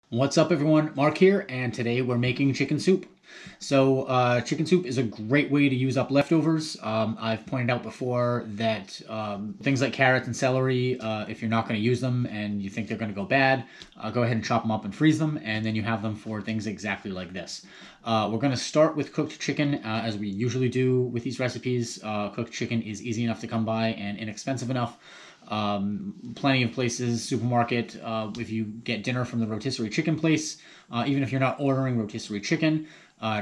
What's up everyone, Mark here, and today we're making chicken soup. So chicken soup is a great way to use up leftovers. I've pointed out before that things like carrots and celery, if you're not going to use them and you think they're going to go bad, go ahead and chop them up and freeze them, and then you have them for things exactly like this. We're going to start with cooked chicken, as we usually do with these recipes. Cooked chicken is easy enough to come by and inexpensive enough. Plenty of places, supermarket, if you get dinner from the rotisserie chicken place, even if you're not ordering rotisserie chicken,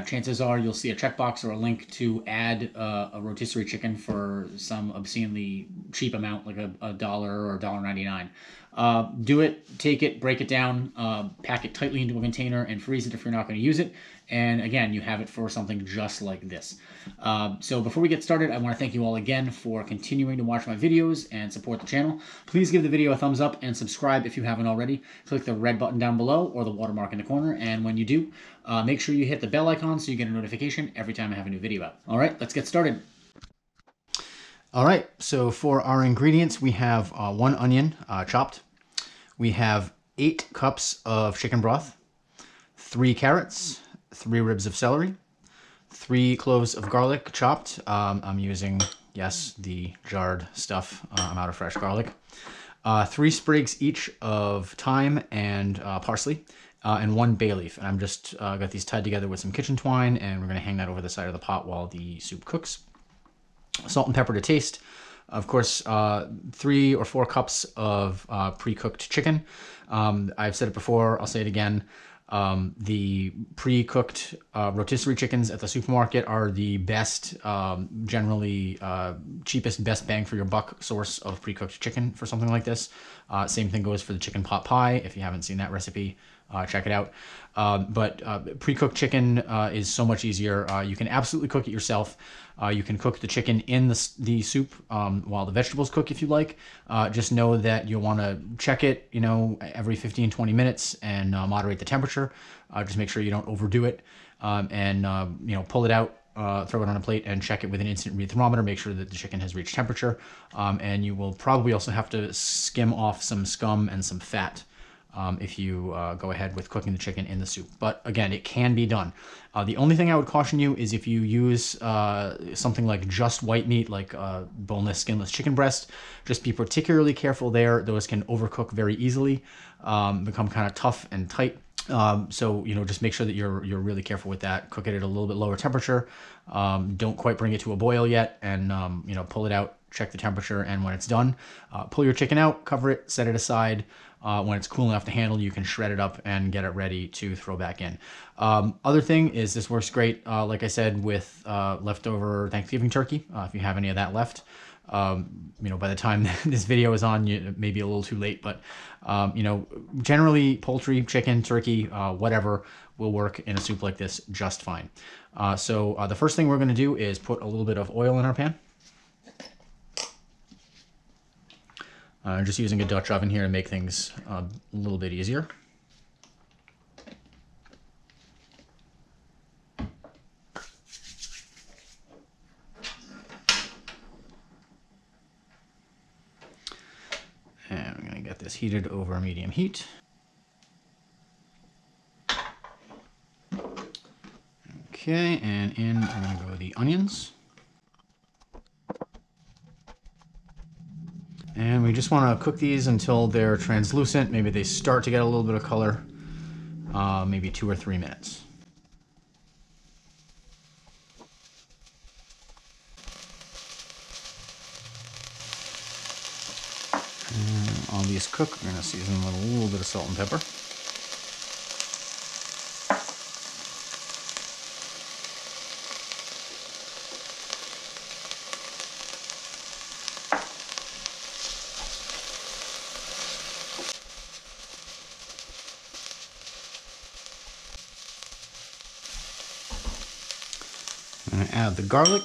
chances are you'll see a checkbox or a link to add a rotisserie chicken for some obscenely cheap amount, like a dollar or $1.99. Do it, take it, break it down, pack it tightly into a container, and freeze it if you're not going to use it. And again, you have it for something just like this. So before we get started, I want to thank you all again for continuing to watch my videos and support the channel. Please give the video a thumbs up and subscribe if you haven't already. Click the red button down below or the watermark in the corner. And when you do, make sure you hit the bell icon so you get a notification every time I have a new video out. All right, let's get started. All right, so for our ingredients, we have 1 onion chopped. We have 8 cups of chicken broth, 3 carrots, 3 ribs of celery, 3 cloves of garlic chopped. I'm using, yes, the jarred stuff. I'm out of fresh garlic. 3 sprigs each of thyme and parsley, and 1 bay leaf. And I'm just got these tied together with some kitchen twine, and we're going to hang that over the side of the pot while the soup cooks. Salt and pepper to taste. Of course, 3 or 4 cups of pre-cooked chicken. I've said it before, I'll say it again. The pre-cooked rotisserie chickens at the supermarket are the best, generally cheapest, best bang for your buck source of pre-cooked chicken for something like this. Same thing goes for the chicken pot pie. If you haven't seen that recipe, check it out. But pre-cooked chicken is so much easier. You can absolutely cook it yourself. You can cook the chicken in the soup while the vegetables cook if you like. Just know that you'll want to check it, every 15-20 minutes and moderate the temperature. Just make sure you don't overdo it, and pull it out. Throw it on a plate and check it with an instant read thermometer. Make sure that the chicken has reached temperature, and you will probably also have to skim off some scum and some fat if you go ahead with cooking the chicken in the soup. But again, it can be done. The only thing I would caution you is if you use something like just white meat, like boneless, skinless chicken breast, just be particularly careful there. Those can overcook very easily, become kind of tough and tight. So, just make sure that you're really careful with that. Cook it at a little bit lower temperature. Don't quite bring it to a boil yet, and, pull it out, check the temperature, and when it's done, pull your chicken out, cover it, set it aside. When it's cool enough to handle, you can shred it up and get it ready to throw back in. Other thing is this works great, like I said, with leftover Thanksgiving turkey, if you have any of that left. By the time this video is on, it may be a little too late, but, generally poultry, chicken, turkey, whatever will work in a soup like this just fine. So the first thing we're going to do is put a little bit of oil in our pan. Just using a Dutch oven here to make things a little bit easier. And we're going to get this heated over medium heat. Okay, and in are going to go the onions. And we just want to cook these until they're translucent. Maybe they start to get a little bit of color, maybe 2 or 3 minutes. And while these cook, we're going to season them with a little bit of salt and pepper. I'm going to add the garlic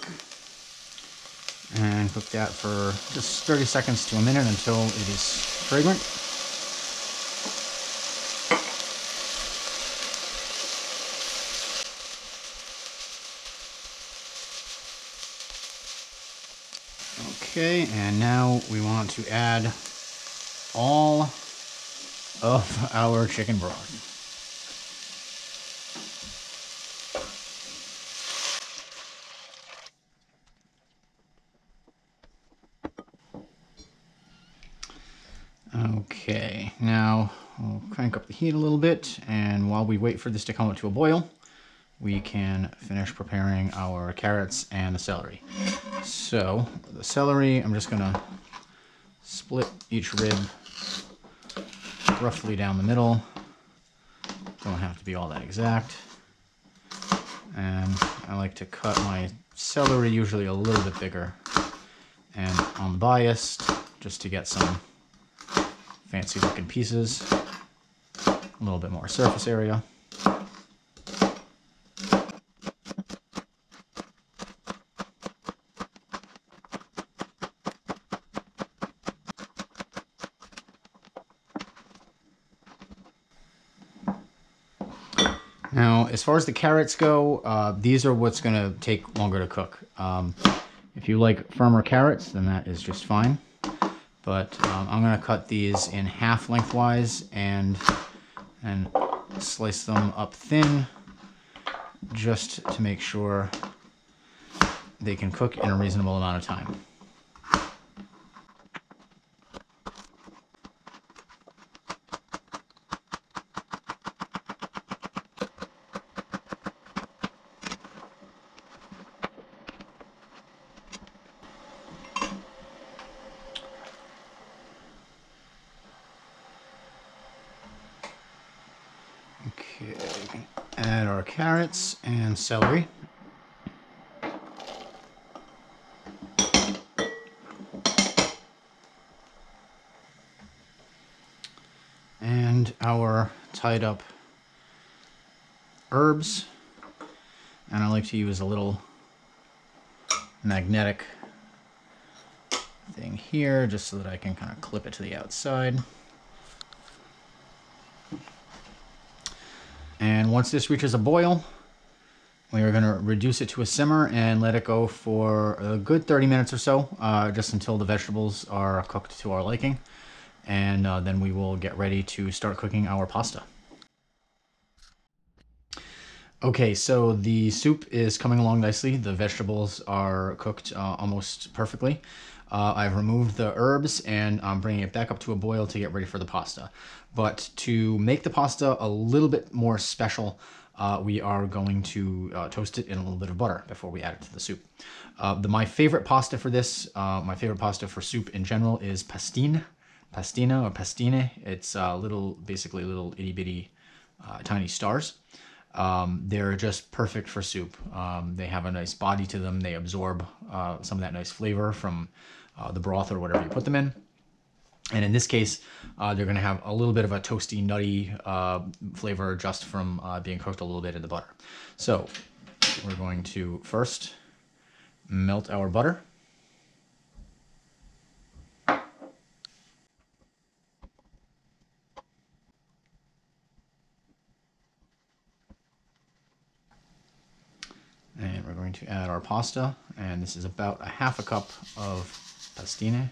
and cook that for just 30 seconds to a minute until it is fragrant. Okay, and now we want to add all of our chicken broth. the heat a little bit, and while we wait for this to come up to a boil, we can finish preparing our carrots and the celery. So the celery, I'm just gonna split each rib roughly down the middle. Don't have to be all that exact. And I like to cut my celery usually a little bit bigger and unbiased, just to get some fancy looking pieces, a little bit more surface area. Now, as far as the carrots go, these are what's going to take longer to cook. If you like firmer carrots, then that is just fine. But I'm going to cut these in half lengthwise and slice them up thin, just to make sure they can cook in a reasonable amount of time. Okay, add our carrots and celery. And our tied up herbs. And I like to use a little magnetic thing here just so that I can kind of clip it to the outside. And once this reaches a boil, we are going to reduce it to a simmer and let it go for a good 30 minutes or so, just until the vegetables are cooked to our liking. And then we will get ready to start cooking our pasta. Okay, so the soup is coming along nicely. The vegetables are cooked almost perfectly. I've removed the herbs and I'm bringing it back up to a boil to get ready for the pasta. But to make the pasta a little bit more special, we are going to toast it in a little bit of butter before we add it to the soup. My favorite pasta for this, my favorite pasta for soup in general, is pastine. Pastina or pastine. It's basically little itty bitty tiny stars. They're just perfect for soup. They have a nice body to them. They absorb some of that nice flavor from the broth or whatever you put them in. And in this case, they're going to have a little bit of a toasty, nutty flavor just from being cooked a little bit in the butter. So we're going to first melt our butter. And we're going to add our pasta, and this is about a half a cup of pastine.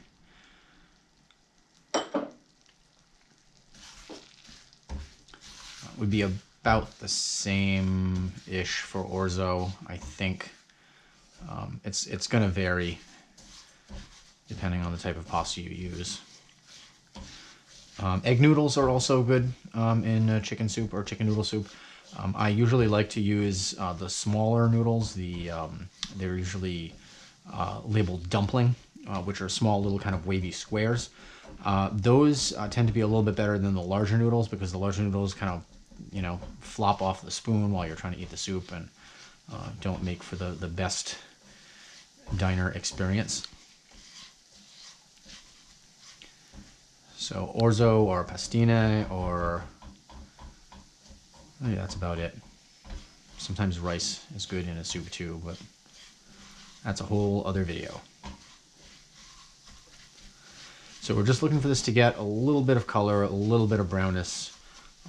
Would be about the same-ish for orzo, I think. It's going to vary depending on the type of pasta you use. Egg noodles are also good in chicken soup or chicken noodle soup. I usually like to use the smaller noodles. They're usually labeled dumpling, which are small little kind of wavy squares. Those tend to be a little bit better than the larger noodles because the larger noodles kind of, flop off the spoon while you're trying to eat the soup and don't make for the best diner experience. So orzo or pastine or... yeah, that's about it. Sometimes rice is good in a soup too, but that's a whole other video. So we're just looking for this to get a little bit of color, a little bit of brownness,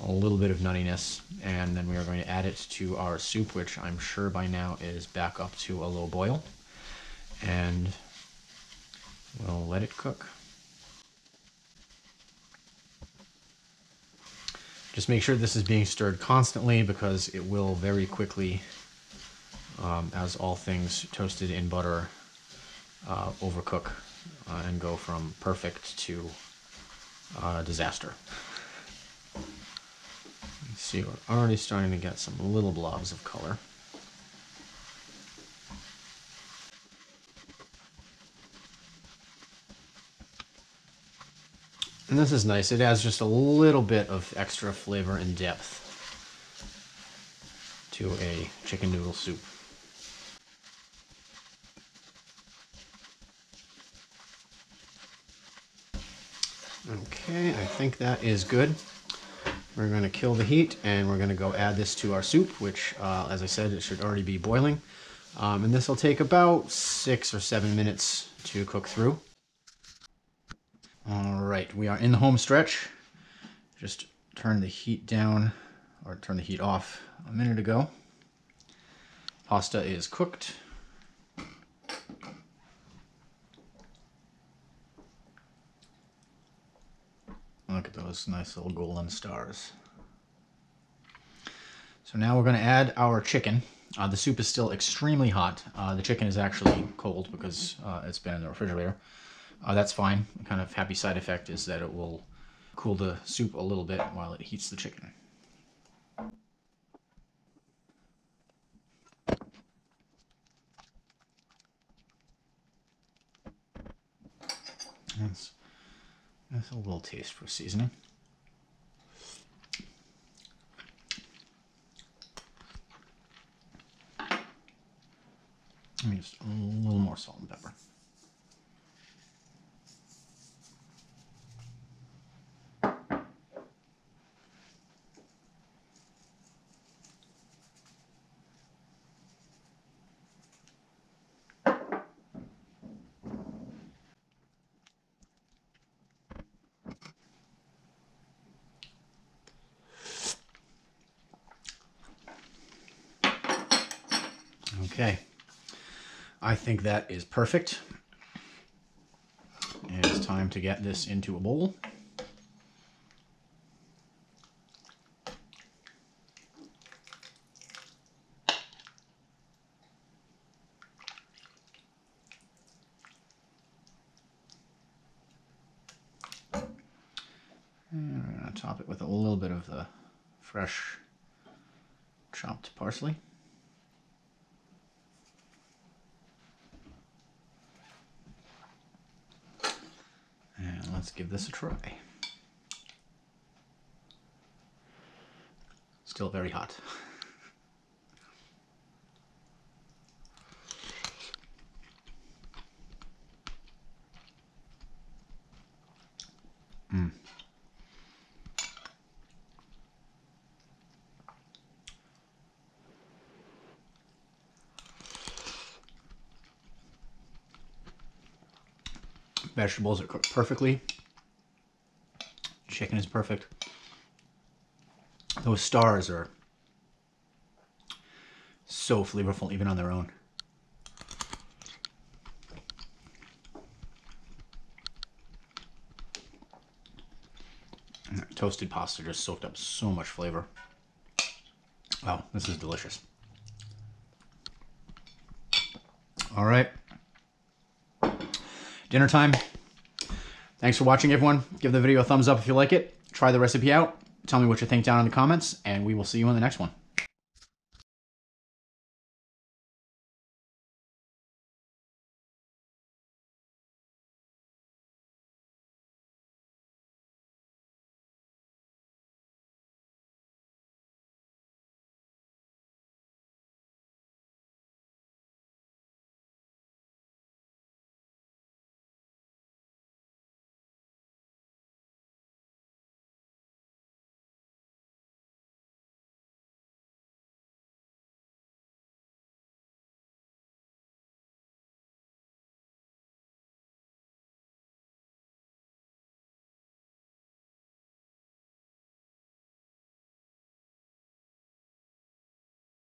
a little bit of nuttiness, and then we are going to add it to our soup, which I'm sure by now is back up to a low boil. And we'll let it cook. Just make sure this is being stirred constantly because it will very quickly, as all things toasted in butter, overcook and go from perfect to disaster. see, we're already starting to get some little blobs of color. And this is nice. It adds just a little bit of extra flavor and depth to a chicken noodle soup. Okay, I think that is good. We're going to kill the heat and we're going to go add this to our soup, which, as I said, it should already be boiling. And this will take about 6 or 7 minutes to cook through. All right, we are in the home stretch. Just turn the heat down, or turn the heat off a minute ago. Pasta is cooked. Look at those nice little golden stars. So now we're going to add our chicken. The soup is still extremely hot. The chicken is actually cold because it's been in the refrigerator. That's fine. The kind of happy side effect is that it will cool the soup a little bit while it heats the chicken. That's a little taste for seasoning. Just a little more salt and pepper. Okay, I think that is perfect. It is time to get this into a bowl. And we're going to top it with a little bit of the fresh chopped parsley. And let's give this a try. Still very hot. Vegetables are cooked perfectly. Chicken is perfect. Those stars are so flavorful even on their own. And that toasted pasta just soaked up so much flavor. Wow, this is delicious. All right. Dinner time. Thanks for watching, everyone. Give the video a thumbs up if you like it. Try the recipe out. Tell me what you think down in the comments, and we will see you in the next one.